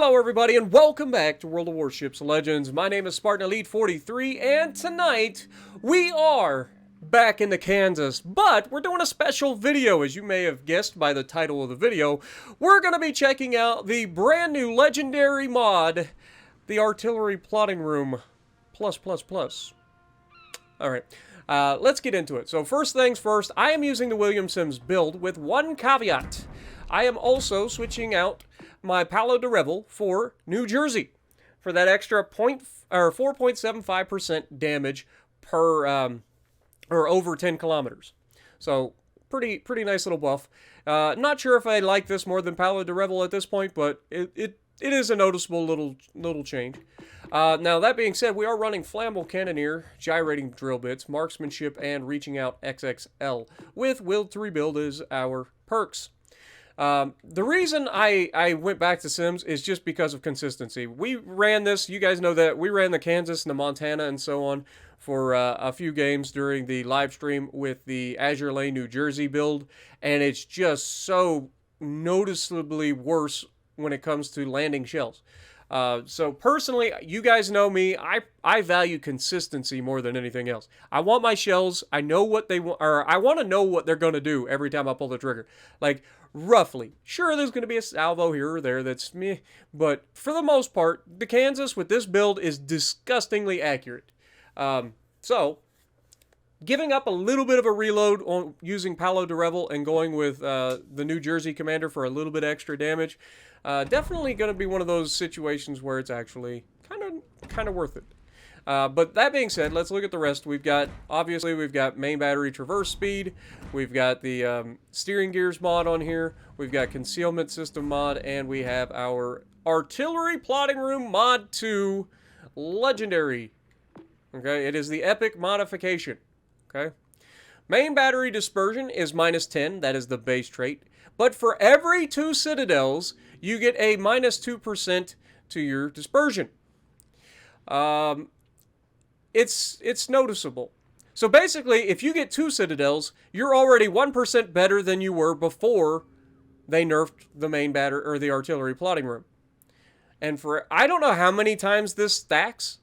Hello everybody and welcome back to World of Warships Legends. My name is Spartan Elite 43 and tonight we are back in the Kansas, but we're doing a special video. As you may have guessed by the title of the video, we're going to be checking out the brand new legendary mod, the Artillery Plotting Room plus. Alright, let's get into it. So first things first, I am using the William Sims build with one caveat. I am also switching out my Palo de Revel for New Jersey for that extra 4.75% damage per or over 10 kilometers. So pretty nice little buff. Not sure if I like this more than Palo de Revel at this point, but it is a noticeable little change. Now that being said, we are running Flammable Cannoneer, Gyrating Drill Bits, Marksmanship, and Reaching Out XXL with Will to Rebuild as our perks. The reason I went back to Sims is just because of consistency. We ran this, you guys know that, we ran the Kansas and the Montana and so on for a few games during the live stream with the Azure Lane, New Jersey build, and it's just so noticeably worse when it comes to landing shells. So personally, you guys know me, I value consistency more than anything else. I want my shells, I know what they want, or I want to know what they're going to do every time I pull the trigger. Like, roughly. Sure, there's going to be a salvo here or there that's meh, but for the most part, the Kansas with this build is disgustingly accurate. So, giving up a little bit of a reload on using Palo de Revel and going with the New Jersey Commander for a little bit extra damage, definitely going to be one of those situations where it's actually kind of worth it. But that being said, let's look at the rest. Obviously we've got main battery traverse speed. We've got the steering gears mod on here. We've got concealment system mod, and we have our artillery plotting room mod 2 legendary. Okay, it is the epic modification. Okay, main battery dispersion is -10. That is the base trait. But for every 2 citadels, you get a -2% to your dispersion. It's noticeable. So basically, if you get 2 citadels, you're already 1% better than you were before they nerfed the main battery or the artillery plotting room. And for I don't know how many times this stacks.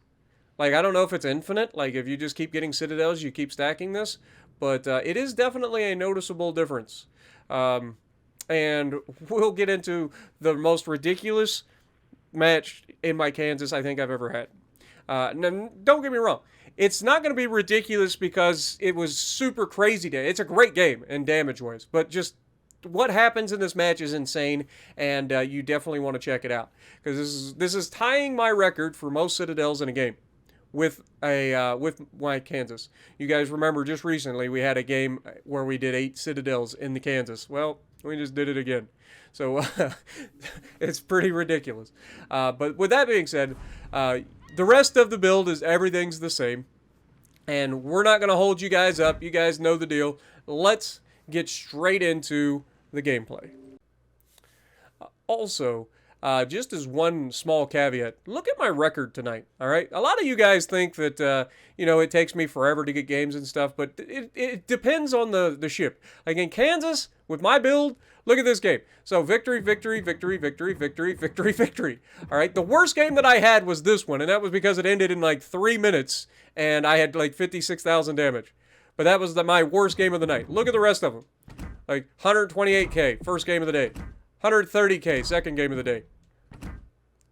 Like, I don't know if it's infinite. Like, if you just keep getting citadels, you keep stacking this. But it is definitely a noticeable difference. And we'll get into the most ridiculous match in my Kansas I think I've ever had. Now, don't get me wrong. It's not going to be ridiculous because it was super crazy. It's a great game in damage-wise, but just what happens in this match is insane, and you definitely want to check it out because this is tying my record for most citadels in a game with my Kansas. You guys remember just recently we had a game where we did 8 citadels in the Kansas. Well, we just did it again. So it's pretty ridiculous. But with that being said, the rest of the build is everything's the same. And we're not going to hold you guys up. You guys know the deal. Let's get straight into the gameplay. Also, just as one small caveat, look at my record tonight, all right? A lot of you guys think that, it takes me forever to get games and stuff, but it depends on the ship. Like in Kansas, with my build, look at this game. So victory, victory, victory, victory, victory, victory, victory. All right, the worst game that I had was this one, and that was because it ended in like 3 minutes, and I had like 56,000 damage. But that was my worst game of the night. Look at the rest of them. Like 128k, first game of the day. 130k, second game of the day.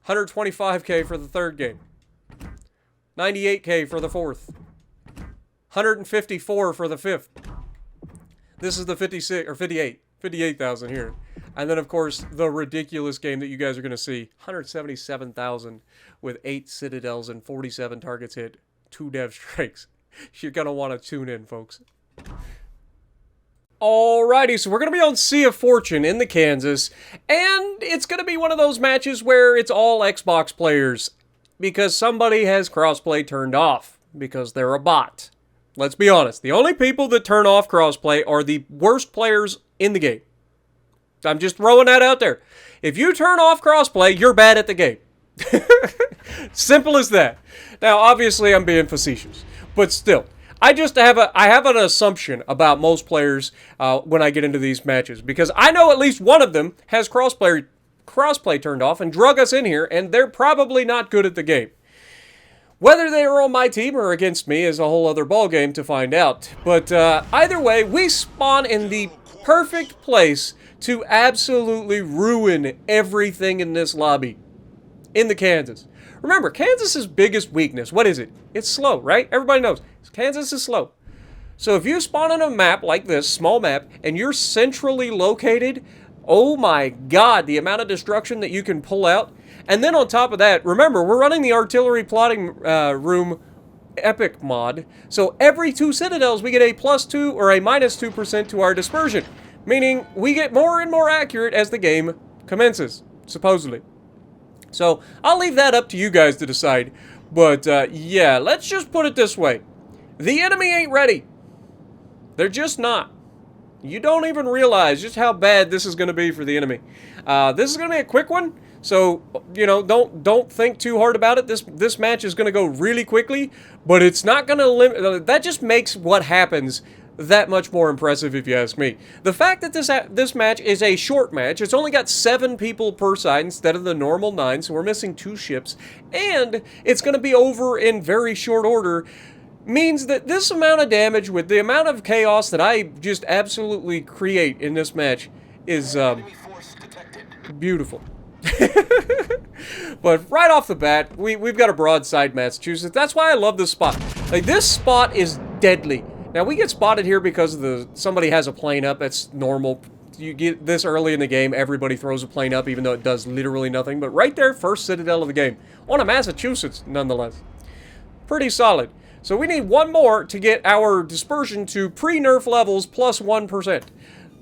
125k for the third game. 98k for the fourth. 154 for the fifth. This is the 56 or 58,000 here. And then of course the ridiculous game that you guys are going to see. 177,000 with 8 citadels and 47 targets hit. 2 dev strikes. You're going to want to tune in, folks. Alrighty, so we're going to be on Sea of Fortune in the Kansas, and it's going to be one of those matches where it's all Xbox players, because somebody has crossplay turned off, because they're a bot. Let's be honest, the only people that turn off crossplay are the worst players in the game. I'm just throwing that out there. If you turn off crossplay, you're bad at the game. Simple as that. Now, obviously, I'm being facetious, but still. I have an assumption about most players when I get into these matches, because I know at least one of them has crossplay crossplay turned off and drug us in here, and they're probably not good at the game. Whether they are on my team or against me is a whole other ballgame to find out. But either way, we spawn in the perfect place to absolutely ruin everything in this lobby. In the Kansas. Remember, Kansas's biggest weakness, what is it? It's slow, right? Everybody knows. Kansas is slow. So if you spawn on a map like this, small map, and you're centrally located, oh my god, the amount of destruction that you can pull out. And then on top of that, remember, we're running the artillery plotting room epic mod. So every 2 citadels, we get a +2 or a -2% to our dispersion. Meaning, we get more and more accurate as the game commences, supposedly. So, I'll leave that up to you guys to decide. But, yeah, let's just put it this way. The enemy ain't ready. They're just not. You don't even realize just how bad this is going to be for the enemy. This is going to be a quick one. So, you know, don't think too hard about it. This match is going to go really quickly, but it's not going to limit. That just makes what happens that much more impressive, if you ask me. The fact that this match is a short match, it's only got 7 people per side instead of the normal 9, so we're missing 2 ships, and it's going to be over in very short order, means that this amount of damage with the amount of chaos that I just absolutely create in this match is beautiful. But right off the bat, we've got a broadside Massachusetts. That's why I love this spot. Like, this spot is deadly. Now, we get spotted here because of somebody has a plane up. That's normal. You get this early in the game, everybody throws a plane up, even though it does literally nothing. But right there, first citadel of the game. On a Massachusetts, nonetheless. Pretty solid. So we need one more to get our dispersion to pre-nerf levels plus 1%.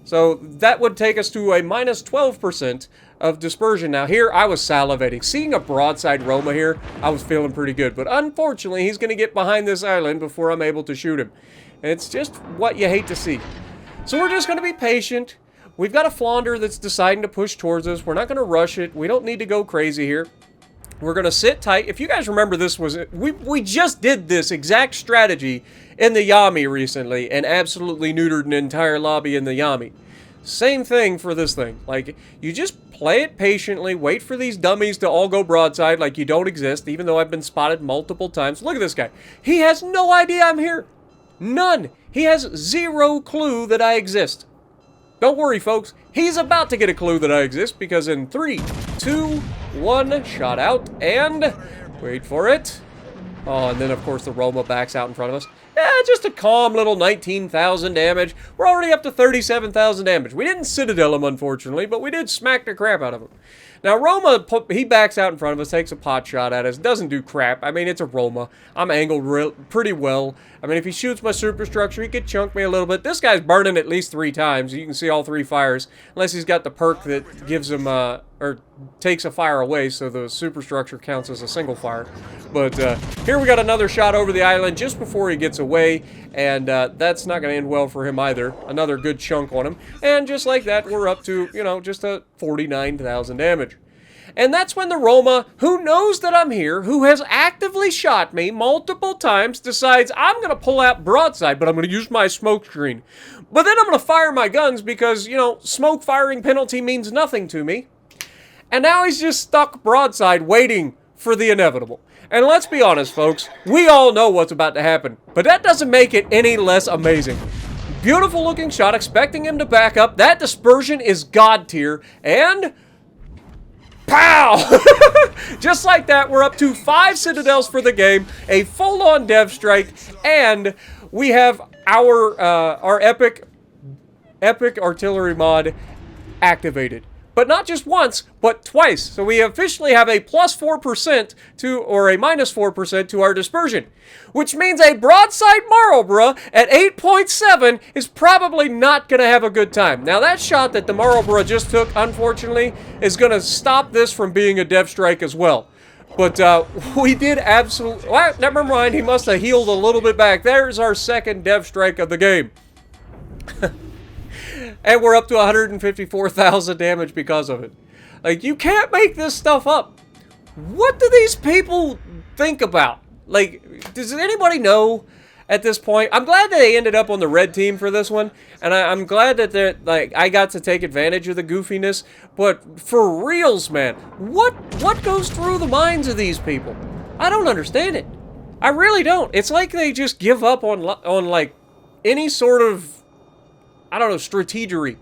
So that would take us to a minus 12% of dispersion. Now here, I was salivating. Seeing a broadside Roma here, I was feeling pretty good. But unfortunately, he's going to get behind this island before I'm able to shoot him. And it's just what you hate to see. So we're just going to be patient. We've got a Flounder that's deciding to push towards us. We're not going to rush it. We don't need to go crazy here. We're going to sit tight. If you guys remember, this was... We just did this exact strategy in the Yami recently and absolutely neutered an entire lobby in the Yami. Same thing for this thing. Like, you just play it patiently, wait for these dummies to all go broadside like you don't exist, even though I've been spotted multiple times. Look at this guy. He has no idea I'm here. None. He has zero clue that I exist. Don't worry, folks. He's about to get a clue that I exist because in 3, 2, 1, shot out, and wait for it. Oh, and then, of course, the Roma backs out in front of us. Yeah, just a calm little 19,000 damage. We're already up to 37,000 damage. We didn't Citadel him, unfortunately, but we did smack the crap out of him. Now, Roma, he backs out in front of us, takes a pot shot at us, doesn't do crap. I mean, it's a Roma. I'm angled pretty well. I mean, if he shoots my superstructure, he could chunk me a little bit. This guy's burning at least 3 times. You can see all 3 fires, unless he's got the perk that gives him, or takes a fire away, so the superstructure counts as a single fire. But here we got another shot over the island just before he gets away, and that's not going to end well for him either. Another good chunk on him, and just like that, we're up to, you know, just a 49,000 damage. And that's when the Roma, who knows that I'm here, who has actively shot me multiple times, decides I'm going to pull out broadside, but I'm going to use my smoke screen. But then I'm going to fire my guns because, you know, smoke firing penalty means nothing to me. And now he's just stuck broadside waiting for the inevitable. And let's be honest, folks, we all know what's about to happen, but that doesn't make it any less amazing. Beautiful looking shot, expecting him to back up. That dispersion is god tier, and... pow! Just like that, we're up to 5 citadels for the game, a full-on dev strike, and we have our epic artillery mod activated. But not just once, but twice. So we officially have a plus 4% to, or a minus 4% to our dispersion. Which means a broadside Marlborough at 8.7 is probably not going to have a good time. Now that shot that the Marlborough just took, unfortunately, is going to stop this from being a dev strike as well. But we did absolutely... Well, never mind, he must have healed a little bit back. There's our second dev strike of the game. And we're up to 154,000 damage because of it. Like, you can't make this stuff up. What do these people think about? Like, does anybody know? at this point. I'm glad that they ended up on the red team for this one, and I'm glad that they're like I got to take advantage of the goofiness. But for reals, man, what goes through the minds of these people? I don't understand it. I really don't. It's like they just give up on like any sort of, I don't know, strategery.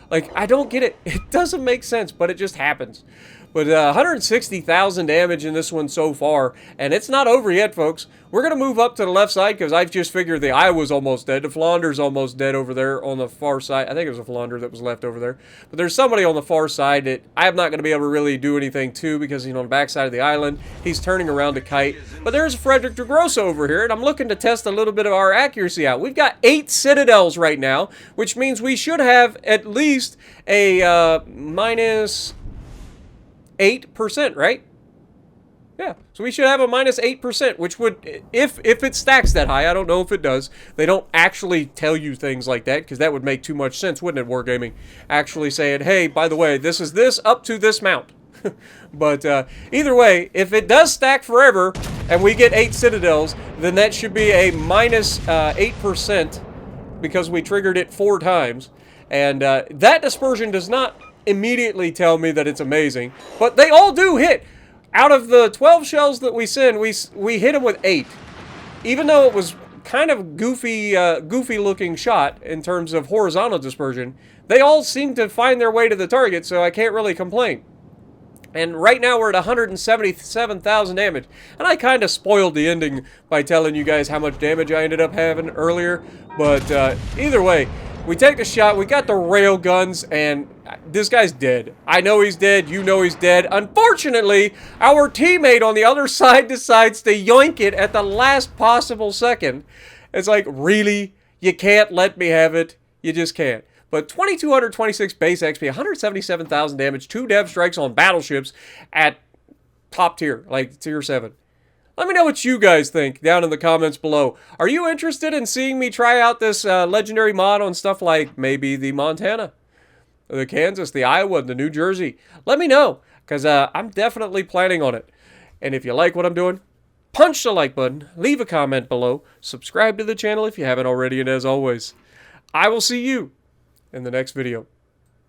Like, I don't get it. It doesn't make sense, but it just happens. But 160,000 damage in this one so far, and it's not over yet, folks. We're going to move up to the left side because I've just figured the Iowa's almost dead. The Flaunder's almost dead over there on the far side. I think it was a Flaunder that was left over there. But there's somebody on the far side that I'm not going to be able to really do anything to because he's on the back side of the island. He's turning around to kite. But there's Frederick de Grosso over here, and I'm looking to test a little bit of our accuracy out. We've got 8 citadels right now, which means we should have at least a minus 8%, right? Yeah, so we should have a minus 8%, which would, if it stacks that high, I don't know if it does. They don't actually tell you things like that, because that would make too much sense, wouldn't it, Wargaming? Actually saying, hey, by the way, this is this up to this mount. But either way, if it does stack forever, and we get 8 citadels, then that should be a minus 8%, because we triggered it 4 times. And that dispersion does not immediately tell me that it's amazing, but they all do hit. Out of the 12 shells that we send, we hit them with 8. Even though it was kind of goofy looking shot in terms of horizontal dispersion, they all seem to find their way to the target, so I can't really complain. And right now we're at 177,000 damage. And I kind of spoiled the ending by telling you guys how much damage I ended up having earlier, but either way, we take the shot, we got the rail guns, and this guy's dead. I know he's dead, you know he's dead. Unfortunately, our teammate on the other side decides to yoink it at the last possible second. It's like, really? You can't let me have it? You just can't. But 2,226 base XP, 177,000 damage, 2 dev strikes on battleships at top tier, like tier 7. Let me know what you guys think down in the comments below. Are you interested in seeing me try out this legendary mod on stuff like maybe the Montana, the Kansas, the Iowa, the New Jersey? Let me know, because I'm definitely planning on it. And if you like what I'm doing, punch the like button, leave a comment below, subscribe to the channel if you haven't already, and as always, I will see you in the next video.